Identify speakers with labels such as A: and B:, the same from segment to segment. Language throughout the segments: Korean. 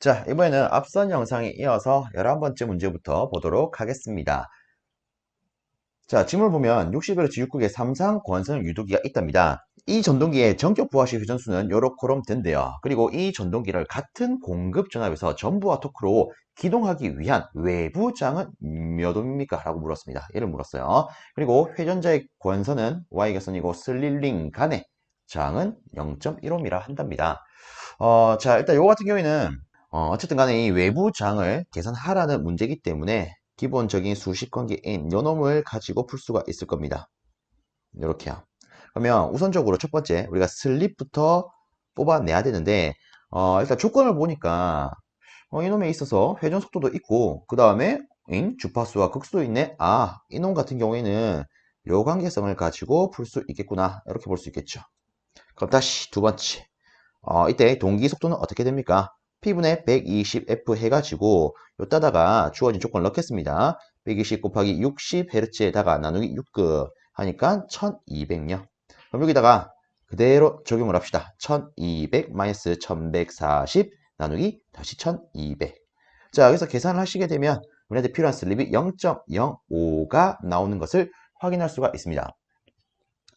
A: 자, 이번에는 앞선 영상에 이어서 11번째 문제부터 보도록 하겠습니다. 자, 지문을 보면 60Hz 6국의 3상 고환성 유도기가 있답니다. 이 전동기의 전격 부하식 회전수는 요렇게 된대요. 그리고 이 전동기를 같은 공급 전압에서 전부와 토크로 기동하기 위한 외부 장은 몇 옴입니까? 라고 물었습니다. 얘를 물었어요. 그리고 회전자의 고환선은 Y각선이고 슬릴링 간의 장은 0.1옴이라 한답니다. 자, 일단 요거 같은 경우에는 어쨌든 간에 이 외부 장을 계산하라는 문제이기 때문에 기본적인 수식 관계인 요 놈을 가지고 풀 수가 있을 겁니다. 요렇게요. 그러면 우선적으로 첫 번째 우리가 슬립부터 뽑아내야 되는데 일단 조건을 보니까 이놈에 있어서 회전 속도도 있고 그 다음에 주파수와 극수도 있네. 아, 이놈 같은 경우에는 요 관계성을 가지고 풀 수 있겠구나. 이렇게 볼 수 있겠죠. 그럼 다시 두 번째 이때 동기 속도는 어떻게 됩니까? P분의 120F 해가지고 요따다가 주어진 조건을 넣겠습니다. 120 곱하기 60Hz에다가 나누기 6급 하니까 1200요. 그럼 여기다가 그대로 적용을 합시다. 1200 마이너스 1140 나누기 다시 1200. 자, 여기서 계산을 하시게 되면 우리한테 필요한 슬립이 0.05가 나오는 것을 확인할 수가 있습니다.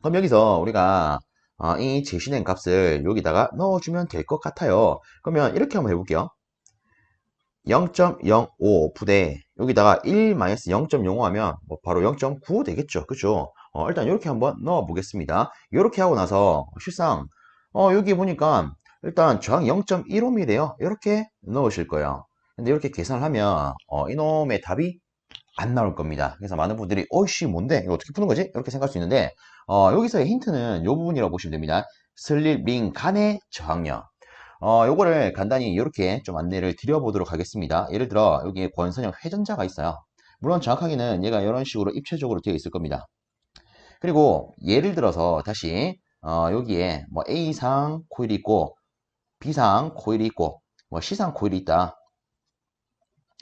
A: 그럼 여기서 우리가 이 제시된 값을 여기다가 넣어주면 될 것 같아요. 그러면 이렇게 한번 해볼게요. 0.05 부대 여기다가 1-0.05 하면 뭐 바로 0.95 되겠죠. 그죠? 일단 이렇게 한번 넣어 보겠습니다. 이렇게 하고 나서 실상 여기 보니까 일단 저항 0.15mm래요. 이렇게 넣으실 거예요. 근데 이렇게 계산을 하면 이놈의 답이 안 나올 겁니다. 그래서 많은 분들이 어이씨 뭔데? 이거 어떻게 푸는 거지? 이렇게 생각할 수 있는데 여기서의 힌트는 이 부분이라고 보시면 됩니다. 슬립링 간의 저항력. 요거를 간단히 이렇게 좀 안내를 드려보도록 하겠습니다. 예를 들어 여기에 권선형 회전자가 있어요. 물론 정확하게는 얘가 이런 식으로 입체적으로 되어 있을 겁니다. 그리고 예를 들어서 다시 여기에 뭐 A상 코일이 있고 B상 코일이 있고 뭐 C상 코일이 있다.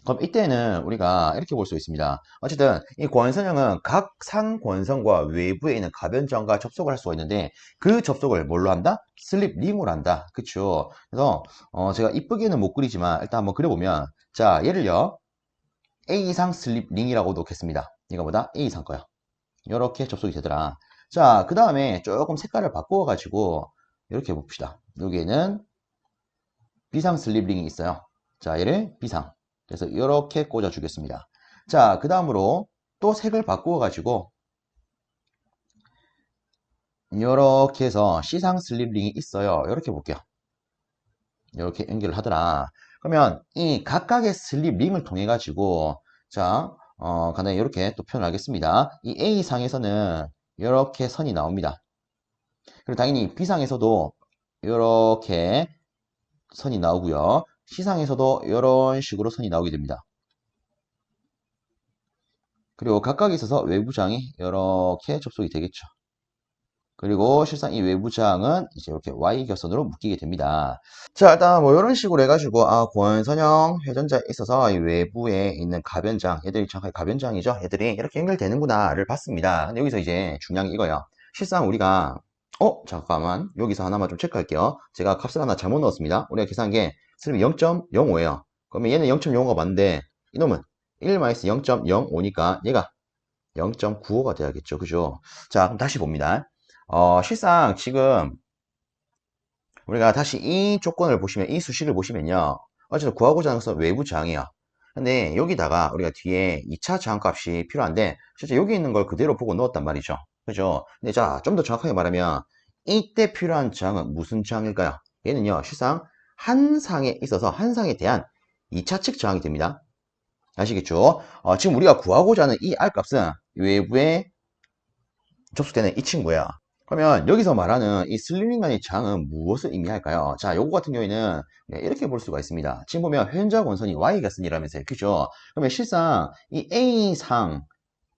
A: 그럼 이때는 우리가 이렇게 볼 수 있습니다. 어쨌든 이 권선형은 각 상권선과 외부에 있는 가변장과 접속을 할 수가 있는데 그 접속을 뭘로 한다? 슬립 링으로 한다. 그쵸? 그래서 제가 이쁘게는 못 그리지만 일단 한번 그려보면 자 얘를요 A상 슬립 링이라고 놓겠습니다. 이거보다 A상 거요. 이렇게 접속이 되더라. 자, 그 다음에 조금 색깔을 바꾸어 가지고 이렇게 봅시다. 여기에는 B상 슬립 링이 있어요. 자, 얘를 B상. 그래서 이렇게 꽂아 주겠습니다. 자, 그 다음으로 또 색을 바꾸어 가지고 이렇게 해서 C상 슬립링이 있어요. 이렇게 볼게요. 이렇게 연결을 하더라. 그러면 이 각각의 슬립링을 통해 가지고 자, 간단히 이렇게 또 표현하겠습니다. 이 A상에서는 이렇게 선이 나옵니다. 그리고 당연히 B상에서도 이렇게 선이 나오고요. C상에서도 이런 식으로 선이 나오게 됩니다. 그리고 각각에 있어서 외부장이 이렇게 접속이 되겠죠. 그리고 실상 이 외부장은 이제 이렇게 Y격선으로 묶이게 됩니다. 자, 일단 뭐 이런 식으로 해가지고 권선형 회전자에 있어서 이 외부에 있는 가변장, 얘들이 정확하게 가변장이죠. 얘들이 이렇게 연결되는구나를 봤습니다. 근데 여기서 이제 중요한 게 이거예요. 실상 우리가 잠깐만 여기서 하나만 좀 체크할게요. 제가 값을 하나 잘못 넣었습니다. 우리가 계산한 게 스름이 0.05예요. 그러면 얘는 0.05가 맞는데 이놈은 1-0.05니까 얘가 0.95가 돼야겠죠. 그죠? 자, 그럼 다시 봅니다. 실상 지금 우리가 다시 이 조건을 보시면, 이 수식을 보시면요. 어쨌든 구하고자 하는 것은 외부 저항이에요. 근데 여기다가 우리가 뒤에 2차 저항값이 필요한데, 실제 여기 있는 걸 그대로 보고 넣었단 말이죠. 그죠? 근데 자, 좀 더 정확하게 말하면, 이때 필요한 저항은 무슨 저항일까요? 얘는요, 실상 한 상에 있어서 한 상에 대한 2차 측 저항이 됩니다. 아시겠죠? 지금 우리가 구하고자 하는 이 R값은 외부에 접속되는 이 친구예요. 그러면 여기서 말하는 이 슬링간의 장은 무엇을 의미할까요? 자, 요거 같은 경우에는 이렇게 볼 수가 있습니다. 지금 보면 회전자 권선이 Y가선이라면서요. 그죠? 그러면 실상 이 A상에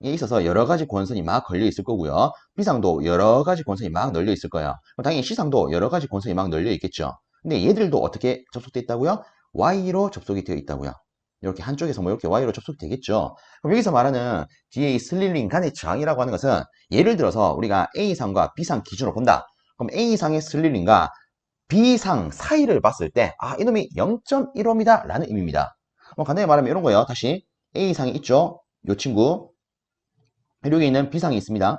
A: 있어서 여러 가지 권선이 막 걸려 있을 거고요. B상도 여러 가지 권선이 막 널려 있을 거예요. 그럼 당연히 C상도 여러 가지 권선이 막 널려 있겠죠. 근데 얘들도 어떻게 접속되어 있다고요? Y로 접속이 되어 있다고요. 이렇게 한쪽에서 뭐 이렇게 Y로 접속되겠죠. 그럼 여기서 말하는 뒤에 이 슬릴링 간의 저항이라고 하는 것은 예를 들어서 우리가 A상과 B상 기준으로 본다. 그럼 A상의 슬릴링과 B상 사이를 봤을 때, 아, 이놈이 0.15입니다. 라는 의미입니다. 간단히 말하면 이런 거예요. 다시 A상이 있죠. 요 친구. 여기 있는 B상이 있습니다.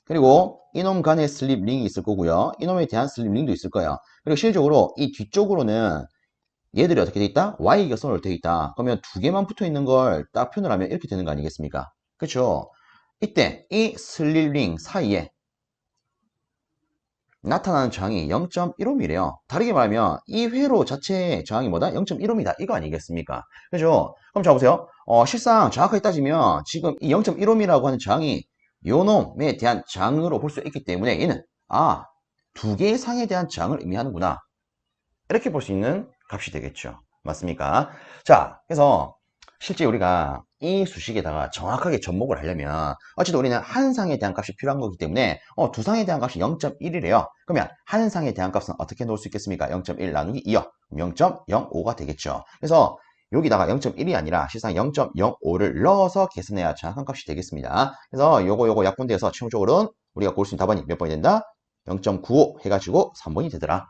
A: 그리고 이놈 간에 슬립 링이 있을 거고요. 이놈에 대한 슬립 링도 있을 거예요. 그리고 실질적으로 이 뒤쪽으로는 얘들이 어떻게 돼 있다? Y 격선으로 돼 있다. 그러면 두 개만 붙어 있는 걸 딱 표현을 하면 이렇게 되는 거 아니겠습니까? 그렇죠? 이때 이 슬립 링 사이에 나타나는 저항이 0.15mm래요. 다르게 말하면 이 회로 자체의 저항이 뭐다? 0.15mm다. 이거 아니겠습니까? 그죠? 그럼 자 보세요. 실상 정확하게 따지면 지금 이 0.15mm라고 하는 저항이 요 놈에 대한 저항으로 볼 수 있기 때문에 얘는 두 개의 상에 대한 저항을 의미하는구나. 이렇게 볼 수 있는 값이 되겠죠. 맞습니까? 자, 그래서 실제 우리가 이 수식에다가 정확하게 접목을 하려면 어쨌든 우리는 한 상에 대한 값이 필요한 거기 때문에 두 상에 대한 값이 0.1이래요. 그러면 한 상에 대한 값은 어떻게 놓을 수 있겠습니까? 0.1 나누기 2요. 0.05가 되겠죠. 그래서 여기다가 0.1이 아니라 실상 0.05를 넣어서 계산해야 정확한 값이 되겠습니다. 그래서 요거 약분돼서 최종적으로는 우리가 고를 수 있는 답안이 몇 번이 된다? 0.95 해가지고 3번이 되더라.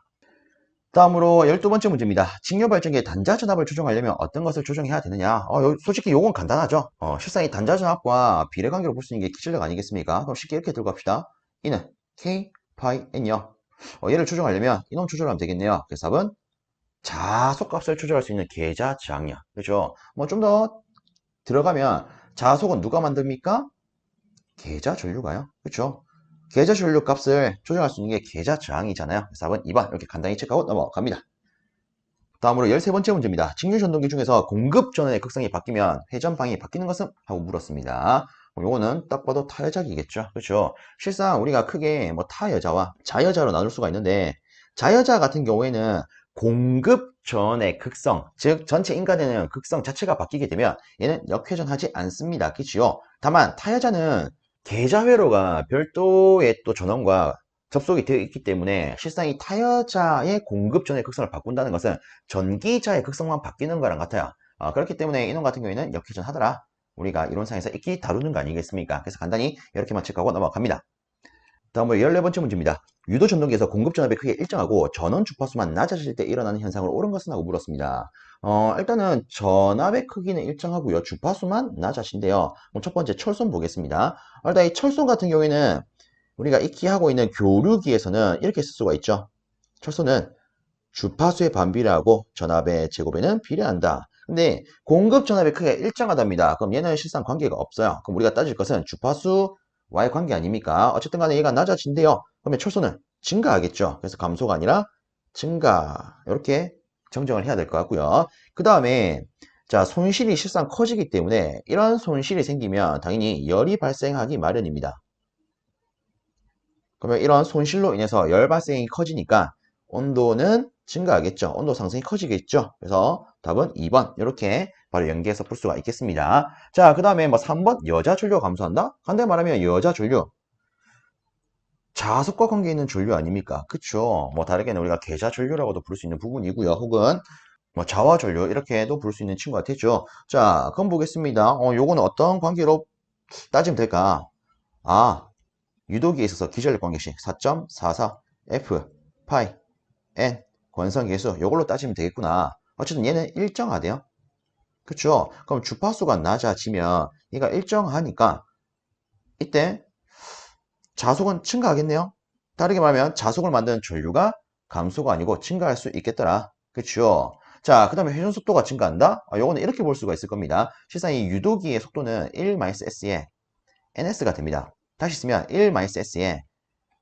A: 다음으로 12번째 문제입니다. 직료발전기의 단자전압을 조정하려면 어떤 것을 조정해야 되느냐? 솔직히 요건 간단하죠. 실상 이 단자전압과 비례관계로 볼 수 있는 게 기출력 아니겠습니까? 그럼 쉽게 이렇게 들고 갑시다. 이는 K, 파이, N이요. 얘를 조정하려면 이놈 조절하면 되겠네요. 그래서 답은 자속값을 조절할 수 있는 계좌 저항량. 그죠? 좀 더 들어가면 자속은 누가 만듭니까? 계좌 전류가요. 그렇죠? 계좌 전류 값을 조정할 수 있는 게 계좌 저항이잖아요. 그래서 답은 2번 이렇게 간단히 체크하고 넘어갑니다. 다음으로 13번째 문제입니다. 직류 전동기 중에서 공급 전원의 극성이 바뀌면 회전 방향이 바뀌는 것은? 하고 물었습니다. 요거는 딱 봐도 타여자기겠죠. 그렇죠? 실상 우리가 크게 타여자와 자여자로 나눌 수가 있는데 자여자 같은 경우에는 공급 전의 극성, 즉 전체 인가되는 극성 자체가 바뀌게 되면 얘는 역회전하지 않습니다. 그렇죠? 다만 타여자는 계좌 회로가 별도의 또 전원과 접속이 되어 있기 때문에 실상 이 타여자의 공급 전의 극성을 바꾼다는 것은 전기자의 극성만 바뀌는 거랑 같아요. 그렇기 때문에 이놈 같은 경우에는 역회전 하더라. 우리가 이론상에서 익히 다루는 거 아니겠습니까? 그래서 간단히 이렇게만 체크하고 넘어갑니다. 다음으로 14번째 문제입니다. 유도 전동기에서 공급 전압의 크기가 일정하고 전원 주파수만 낮아질 때 일어나는 현상을 옳은 것은? 하고 물었습니다. 일단은 전압의 크기는 일정하고요. 주파수만 낮아진대요. 첫 번째 철선 보겠습니다. 일단 이 철선 같은 경우에는 우리가 익히 하고 있는 교류기에서는 이렇게 쓸 수가 있죠. 철선은 주파수의 반비례하고 전압의 제곱에는 비례한다. 근데 공급 전압의 크기가 일정하답니다. 그럼 얘는 실상 관계가 없어요. 그럼 우리가 따질 것은 주파수와의 관계 아닙니까? 어쨌든 간에 얘가 낮아진대요. 그러면 철선은 증가하겠죠. 그래서 감소가 아니라 증가. 이렇게 정정을 해야 될 것 같고요. 그 다음에 자, 손실이 실상 커지기 때문에 이런 손실이 생기면 당연히 열이 발생하기 마련입니다. 그러면 이런 손실로 인해서 열 발생이 커지니까 온도는 증가하겠죠. 온도 상승이 커지겠죠. 그래서 답은 2번 이렇게 바로 연계해서 볼 수가 있겠습니다. 자, 그 다음에 3번 여자 전류가 감소한다? 간단히 말하면 여자 전류 자석과 관계 있는 전류 아닙니까? 그쵸? 다르게는 우리가 계좌 전류라고도 부를 수 있는 부분이고요. 혹은 자화 전류 이렇게도 부를 수 있는 친구가 되죠. 자, 그럼 보겠습니다. 요거는 어떤 관계로 따지면 될까? 유도기에 있어서 기전력 관계식 4.44 F 파이 N 권선계수 이걸로 따지면 되겠구나. 어쨌든 얘는 일정하대요. 그쵸? 그럼 주파수가 낮아지면 얘가 일정하니까 이때 자속은 증가하겠네요. 다르게 말하면 자속을 만드는 전류가 감소가 아니고 증가할 수 있겠더라. 그쵸? 자, 그 다음에 회전 속도가 증가한다? 요거는 이렇게 볼 수가 있을 겁니다. 실상 이 유도기의 속도는 1-s의 ns가 됩니다. 다시 쓰면 1-s의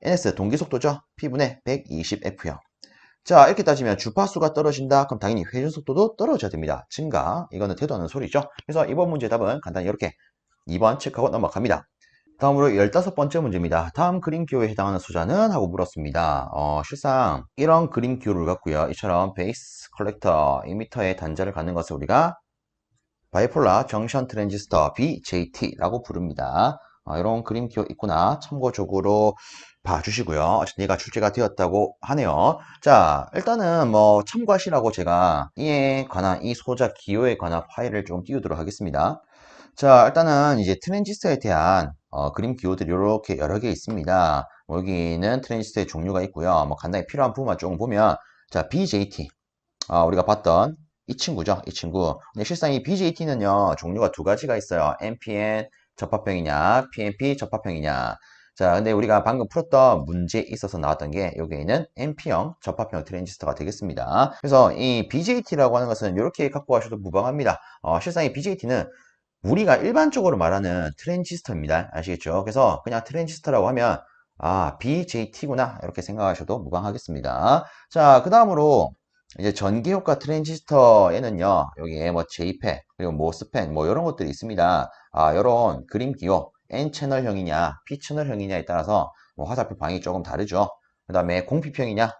A: ns 동기속도죠. P분의 120F요. 자, 이렇게 따지면 주파수가 떨어진다. 그럼 당연히 회전 속도도 떨어져야 됩니다. 증가. 이거는 되도 않는 소리죠. 그래서 이번 문제 답은 간단히 이렇게 2번 체크하고 넘어갑니다. 다음으로 15번째 문제입니다. 다음 그림 기호에 해당하는 소자는? 하고 물었습니다. 실상 이런 그림 기호를 갖고요. 이처럼 베이스 컬렉터 이미터의 단자를 갖는 것을 우리가 바이폴라 정션 트랜지스터 BJT라고 부릅니다. 이런 그림 기호 있구나. 참고적으로 봐주시고요. 어쨌든 얘가 출제가 되었다고 하네요. 자, 일단은 참고하시라고 제가 이에 관한 이 소자 기호에 관한 파일을 좀 띄우도록 하겠습니다. 자, 일단은 이제 트랜지스터에 대한 그림 기호들이 이렇게 여러 개 있습니다. 여기는 트랜지스터의 종류가 있고요. 뭐 간단히 필요한 부분만 조금 보면, 자, BJT. 우리가 봤던 이 친구죠. 이 친구. 근데 실상 이 BJT는요, 종류가 두 가지가 있어요. NPN 접합형이냐, PNP 접합형이냐. 자, 근데 우리가 방금 풀었던 문제에 있어서 나왔던 게 여기에는 NP형 접합형 트랜지스터가 되겠습니다. 그래서 이 BJT라고 하는 것은 이렇게 갖고 가셔도 무방합니다. 실상 이 BJT는 우리가 일반적으로 말하는 트랜지스터입니다. 아시겠죠? 그래서 그냥 트랜지스터라고 하면 BJT구나 이렇게 생각하셔도 무방하겠습니다. 자, 그 다음으로 이제 전기효과 트랜지스터에는요, 여기에 뭐 JPET, 그리고 모스펜, 뭐 이런 것들이 있습니다. 이런 그림 기호, N채널형이냐, P채널형이냐에 따라서 뭐 화살표 방이 조금 다르죠. 그 다음에 공피평이냐,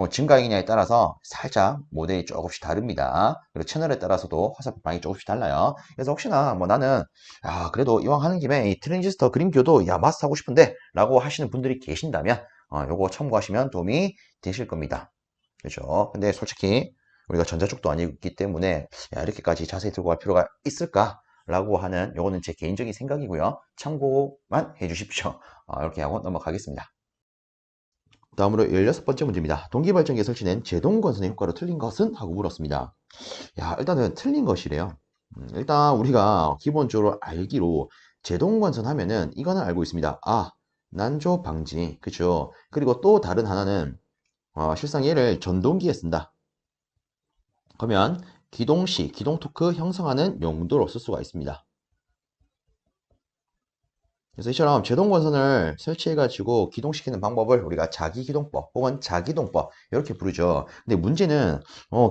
A: 증가형이냐에 따라서 살짝 모델이 조금씩 다릅니다. 그리고 채널에 따라서도 화살표 방이 조금씩 달라요. 그래서 혹시나 뭐 나는 그래도 이왕 하는 김에 이 트랜지스터 그림교도 마스터하고 싶은데 라고 하시는 분들이 계신다면 요거 참고하시면 도움이 되실 겁니다. 그죠? 근데 솔직히 우리가 전자 쪽도 아니기 때문에 이렇게까지 자세히 들고 갈 필요가 있을까? 라고 하는 요거는 제 개인적인 생각이고요. 참고만 해주십시오. 이렇게 하고 넘어가겠습니다. 다음으로 16번째 문제입니다. 동기발전기에 설치된 제동건선의 효과로 틀린 것은? 하고 물었습니다. 일단은 틀린 것이래요. 일단 우리가 기본적으로 알기로 제동건선 하면은 이거는 알고 있습니다. 난조 방지. 그쵸? 그리고 또 다른 하나는 실상 얘를 전동기에 쓴다. 그러면 기동시, 기동토크 형성하는 용도로 쓸 수가 있습니다. 그래서 이처럼 제동건선을 설치해가지고 기동시키는 방법을 우리가 자기기동법 혹은 자기동법 이렇게 부르죠. 근데 문제는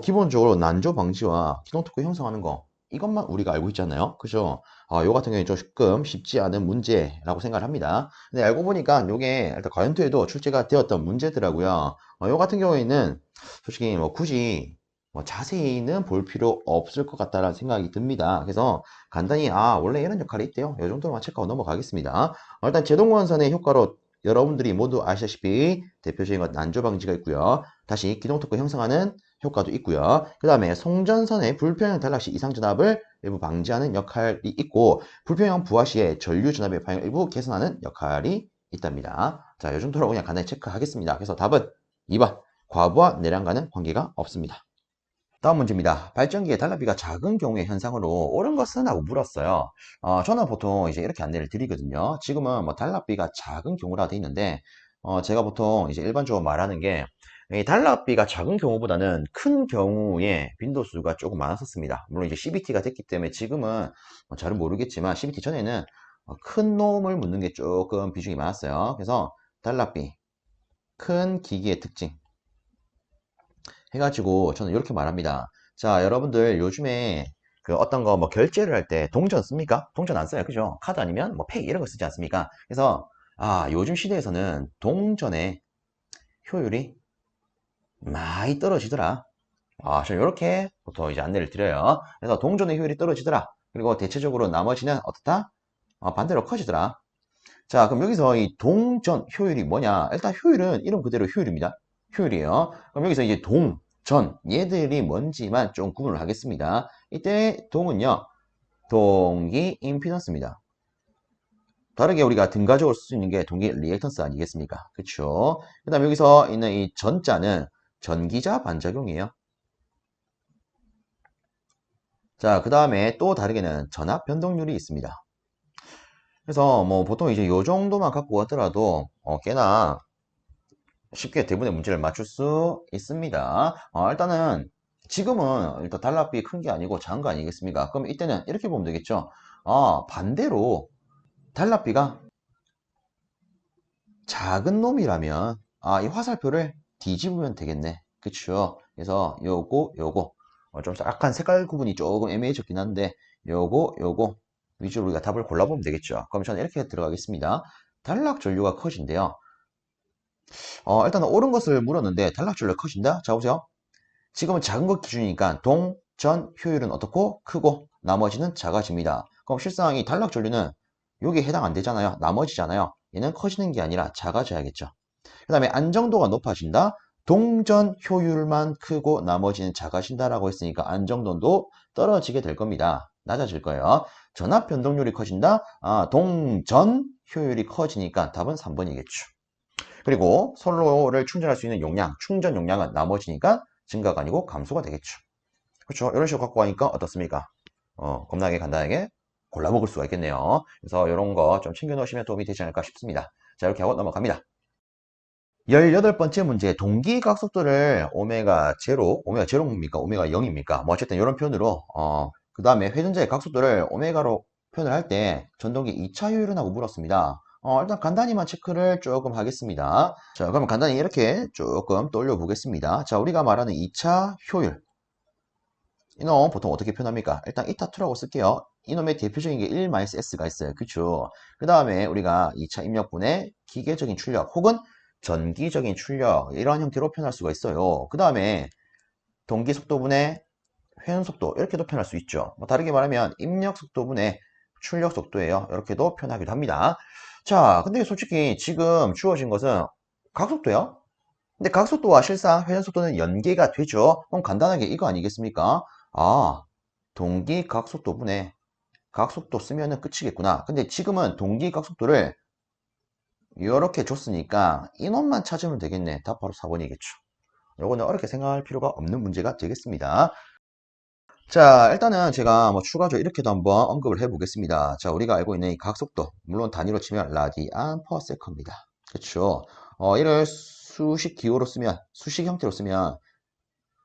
A: 기본적으로 난조 방지와 기동토크 형성하는 거 이것만 우리가 알고 있잖아요. 그죠? 요 같은 경우에 조금 쉽지 않은 문제라고 생각을 합니다. 근데 알고 보니까 요게 일단 과연투에도 출제가 되었던 문제더라고요. 요 같은 경우에는 솔직히 뭐 굳이 자세히는 볼 필요 없을 것 같다라는 생각이 듭니다. 그래서 간단히 원래 이런 역할이 있대요. 이 정도로만 체크하고 넘어가겠습니다. 일단 제동건선의 효과로 여러분들이 모두 아시다시피 대표적인 건 난조 방지가 있고요. 다시 기동토크 형성하는 효과도 있고요. 그 다음에 송전선의 불평형 단락 시 이상 전압을 일부 방지하는 역할이 있고 불평형 부하 시에 전류 전압의 방향을 일부 개선하는 역할이 있답니다. 자, 이 정도로 그냥 간단히 체크하겠습니다. 그래서 답은 2번 과부하 내량과는 관계가 없습니다. 다음 문제입니다. 발전기의 단랍비가 작은 경우의 현상으로 옳은 것은? 하고 물었어요. 저는 보통 이제 이렇게 안내를 드리거든요. 지금은 뭐 단랍비가 작은 경우라 돼 있는데, 제가 보통 이제 일반적으로 말하는 게, 이 단랍비가 작은 경우보다는 큰 경우에 빈도수가 조금 많았었습니다. 물론 이제 CBT가 됐기 때문에 지금은 잘은 모르겠지만, CBT 전에는 큰 놈을 묻는 게 조금 비중이 많았어요. 그래서 단랍비, 큰 기기의 특징, 해가지고 저는 이렇게 말합니다. 자, 여러분들 요즘에 그 어떤 거 뭐 결제를 할 때 동전 씁니까? 동전 안 써요. 그죠? 카드 아니면 뭐 페이 이런 거 쓰지 않습니까? 그래서 요즘 시대에서는 동전의 효율이 많이 떨어지더라. 저는 이렇게 보통 이제 안내를 드려요. 그래서 동전의 효율이 떨어지더라. 그리고 대체적으로 나머지는 어떻다? 반대로 커지더라. 자, 그럼 여기서 이 동전 효율이 뭐냐? 일단 효율은 이름 그대로 효율입니다. 효율이에요. 그럼 여기서 이제 동, 전, 얘들이 뭔지만 좀 구분을 하겠습니다. 이때 동은요, 동기 임피던스입니다. 다르게 우리가 등가적으로 쓸 수 있는 게 동기 리액턴스 아니겠습니까? 그쵸? 그 다음 여기서 있는 이 전자는 전기자 반작용이에요. 자, 그 다음에 또 다르게는 전압 변동률이 있습니다. 그래서 뭐 보통 이제 요 정도만 갖고 가더라도 꽤나 쉽게 대부분의 문제를 맞출 수 있습니다. 일단은 지금은 일단 단락비 큰 게 아니고 작은 거 아니겠습니까? 그럼 이때는 이렇게 보면 되겠죠. 반대로 단락비가 작은 놈이라면 이 화살표를 뒤집으면 되겠네. 그쵸? 그래서 요거 좀 약간 색깔 구분이 조금 애매해졌긴 한데 요거 위주로 우리가 답을 골라보면 되겠죠. 그럼 저는 이렇게 들어가겠습니다. 단락 전류가 컷인데요. 일단은 옳은 것을 물었는데 단락줄로 컷인다? 자, 보세요. 지금은 작은 것 기준이니까 동, 전, 효율은 어떻고? 크고 나머지는 작아집니다. 그럼 실상 이 단락 전류는 여기에 해당 안 되잖아요. 나머지잖아요. 얘는 커지는 게 아니라 작아져야겠죠. 그 다음에 안정도가 높아진다. 동전 효율만 크고 나머지는 작아진다라고 했으니까 안정도도 떨어지게 될 겁니다. 낮아질 거예요. 전압 변동률이 커진다. 동전 효율이 커지니까 답은 3번이겠죠. 그리고 선로를 충전할 수 있는 용량, 충전 용량은 나머지니까 증가가 아니고 감소가 되겠죠. 그렇죠? 이런 식으로 갖고 가니까 어떻습니까? 겁나게 간단하게 골라 먹을 수가 있겠네요. 그래서 이런 거 좀 챙겨 놓으시면 도움이 되지 않을까 싶습니다. 자, 이렇게 하고 넘어갑니다. 18번째 문제, 동기각속도를 오메가 제로, 오메가 제로입니까? 오메가 0입니까? 뭐 어쨌든 이런 표현으로, 그 다음에 회전자의 각속도를 오메가로 표현을 할 때 전동기 2차 효율은 하고 물었습니다. 일단 간단히만 체크를 조금 하겠습니다. 자, 그럼 간단히 이렇게 조금 떠올려 보겠습니다. 자, 우리가 말하는 2차 효율. 이놈 보통 어떻게 표현합니까? 일단 이타2라고 쓸게요. 이놈의 대표적인 게 1-s가 있어요. 그쵸? 그 다음에 우리가 2차 입력분의 기계적인 출력 혹은 전기적인 출력 이런 형태로 표현할 수가 있어요. 그 다음에 동기 속도분의 회전 속도 이렇게도 표현할 수 있죠. 뭐 다르게 말하면 입력 속도분의 출력 속도예요. 이렇게도 표현하기도 합니다. 자, 근데 솔직히 지금 주어진 것은 각속도요. 근데 각속도와 실상 회전 속도는 연계가 되죠. 그럼 간단하게 이거 아니겠습니까? 아, 동기 각속도분의 각속도 쓰면은 끝이겠구나. 근데 지금은 동기 각속도를 이렇게 줬으니까 이놈만 찾으면 되겠네. 답 바로 4번이겠죠. 요거는 어렵게 생각할 필요가 없는 문제가 되겠습니다. 자, 일단은 제가 뭐 추가적으로 이렇게도 한번 언급을 해 보겠습니다. 자, 우리가 알고 있는 이 각속도, 물론 단위로 치면 라디안 퍼 세컨입니다. 그쵸? 이를 수식 기호로 쓰면, 수식 형태로 쓰면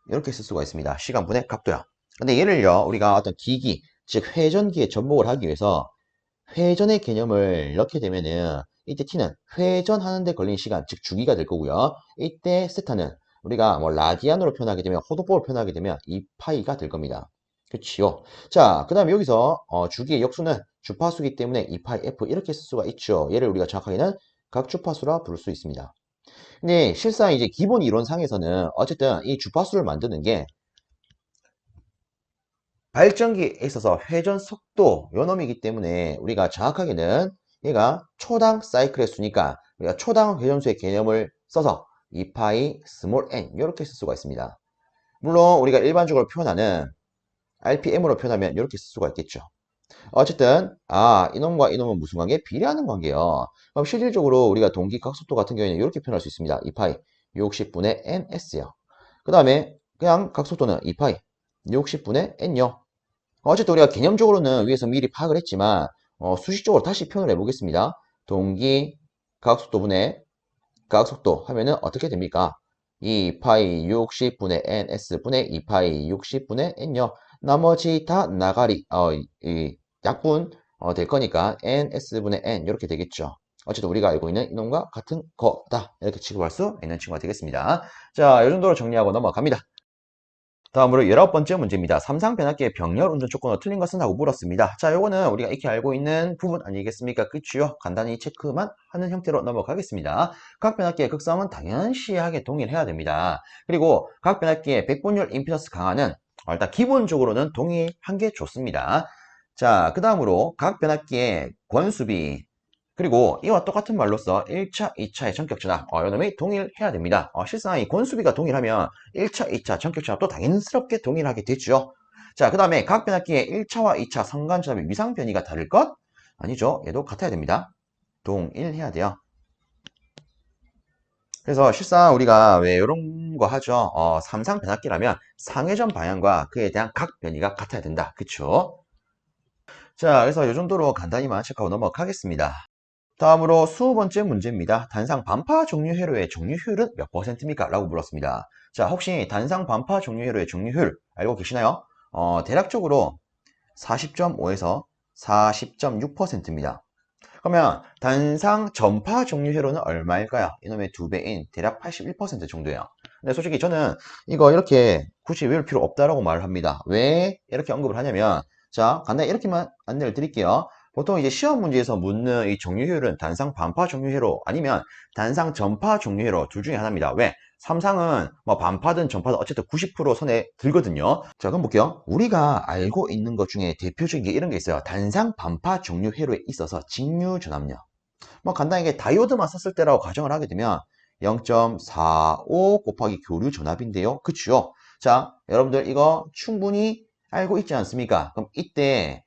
A: 이렇게 쓸 수가 있습니다. 시간분의 각도야. 근데 얘를요, 우리가 어떤 기기, 즉 회전기에 접목을 하기 위해서 회전의 개념을 넣게 되면은 이때 t는 회전하는 데 걸린 시간, 즉 주기가 될 거고요. 이때 세타는 우리가 뭐 라디안으로 표현하게 되면, 호도법으로 표현하게 되면 2파이가 될 겁니다. 그치요? 자, 그 다음에 여기서 주기의 역수는 주파수기 때문에 2파이 f 이렇게 쓸 수가 있죠. 얘를 우리가 정확하게는 각주파수라 부를 수 있습니다. 근데 실상 이제 기본 이론상에서는 어쨌든 이 주파수를 만드는 게 발전기에 있어서 회전 속도 요 놈이기 때문에 우리가 정확하게는 얘가 초당 사이클의 수니까 우리가 초당 회전수의 개념을 써서 2파이 스몰 n 이렇게 쓸 수가 있습니다. 물론 우리가 일반적으로 표현하는 RPM으로 표현하면 이렇게 쓸 수가 있겠죠. 어쨌든 이놈과 이놈은 무슨 관계? 비례하는 관계예요. 그럼 실질적으로 우리가 동기 각속도 같은 경우에는 이렇게 표현할 수 있습니다. 2파이 60분의 ns요. 그 다음에 그냥 각속도는 2파이 60분의 n요. 어쨌든 우리가 개념적으로는 위에서 미리 파악을 했지만 수식적으로 다시 표현을 해보겠습니다. 동기 각속도분의 각속도 하면은 어떻게 됩니까? 2파이 60분의 ns분의 2파이 60분의 n요. 나머지 다 나가리 이 약분 될 거니까 ns분의 n 이렇게 되겠죠. 어쨌든 우리가 알고 있는 이놈과 같은 거다. 이렇게 취급할 수 있는 친구가 되겠습니다. 자, 이 정도로 정리하고 넘어갑니다. 다음으로 19번째 문제입니다. 삼상 변압기의 병렬 운전 조건으로 틀린 것은 하고 물었습니다. 자, 요거는 우리가 익히 알고 있는 부분 아니겠습니까? 그치요? 간단히 체크만 하는 형태로 넘어가겠습니다. 각 변압기의 극성은 당연시하게 동일해야 됩니다. 그리고 각 변압기의 백분율 임피던스 강화는 일단 기본적으로는 동일한 게 좋습니다. 자, 그 다음으로 각 변압기의 권수비, 그리고 이와 똑같은 말로써 1차, 2차의 전격 전압, 요놈이 동일해야 됩니다. 실상 이 권수비가 동일하면 1차, 2차 전격 전압도 당연스럽게 동일하게 되죠. 자, 그 다음에 각 변압기의 1차와 2차 상관 전압의 위상 변이가 다를 것? 아니죠. 얘도 같아야 됩니다. 동일해야 돼요. 그래서 실상 우리가 왜 이런 거 하죠? 삼상 변압기라면 상회전 방향과 그에 대한 각 변이가 같아야 된다. 그쵸? 자, 그래서 이 정도로 간단히만 체크하고 넘어가겠습니다. 다음으로 20번째 문제입니다. 단상 반파 종류 회로의 종류 효율은 몇 %입니까? 라고 물었습니다. 자, 혹시 단상 반파 종류 회로의 종류 효율 알고 계시나요? 대략적으로 40.5에서 40.6%입니다. 그러면 단상 전파 종류 회로는 얼마일까요? 이놈의 2배인 대략 81% 정도예요. 근데 솔직히 저는 이거 이렇게 굳이 외울 필요 없다라고 말을 합니다. 왜 이렇게 언급을 하냐면, 자, 간단히 이렇게만 안내를 드릴게요. 보통 이제 시험 문제에서 묻는 이 종류효율은 단상 반파 종류회로 아니면 단상 전파 종류회로 둘 중에 하나입니다. 왜? 삼상은 뭐 반파든 전파든 어쨌든 90% 선에 들거든요. 자, 그럼 볼게요. 우리가 알고 있는 것 중에 대표적인 게 이런 게 있어요. 단상 반파 종류회로에 있어서 직류 전압력. 뭐 간단하게 다이오드만 썼을 때라고 가정을 하게 되면 0.45 곱하기 교류 전압인데요. 그치요? 자, 여러분들 이거 충분히 알고 있지 않습니까? 그럼 이때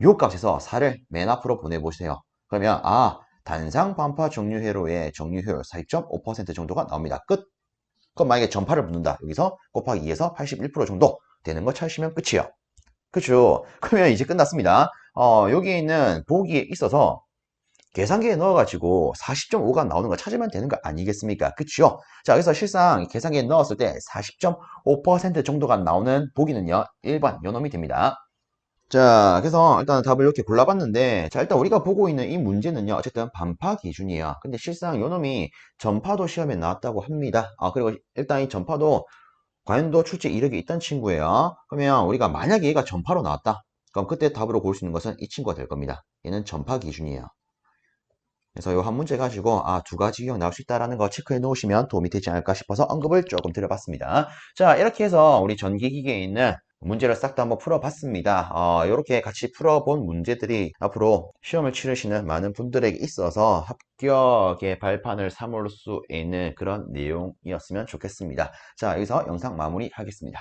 A: 요 값에서 4를 맨 앞으로 보내보세요. 그러면 단상 반파 정류 회로의 정류 효율 40.5% 정도가 나옵니다. 끝. 그럼 만약에 전파를 붙는다. 여기서 곱하기 2에서 81% 정도 되는 거 찾으시면 끝이에요. 그쵸? 그러면 이제 끝났습니다. 여기 있는 보기에 있어서 계산기에 넣어가지고 40.5가 나오는 거 찾으면 되는 거 아니겠습니까? 그쵸? 자, 그래서 실상 계산기에 넣었을 때 40.5% 정도가 나오는 보기는요, 1번 요놈이 됩니다. 자, 그래서 일단 답을 이렇게 골라봤는데, 자, 일단 우리가 보고 있는 이 문제는요, 어쨌든 반파 기준이에요. 근데 실상 요놈이 전파도 시험에 나왔다고 합니다. 그리고 일단 이 전파도 과연도 출제 이력이 있던 친구예요. 그러면 우리가 만약에 얘가 전파로 나왔다. 그럼 그때 답으로 고를 수 있는 것은 이 친구가 될 겁니다. 얘는 전파 기준이에요. 그래서 요 한 문제 가지고 두 가지 유형 나올 수 있다는 거 체크해 놓으시면 도움이 되지 않을까 싶어서 언급을 조금 드려봤습니다. 자, 이렇게 해서 우리 전기기기에 있는 문제를 싹 다 한번 풀어봤습니다. 이렇게 같이 풀어본 문제들이 앞으로 시험을 치르시는 많은 분들에게 있어서 합격의 발판을 삼을 수 있는 그런 내용이었으면 좋겠습니다. 자, 여기서 영상 마무리하겠습니다.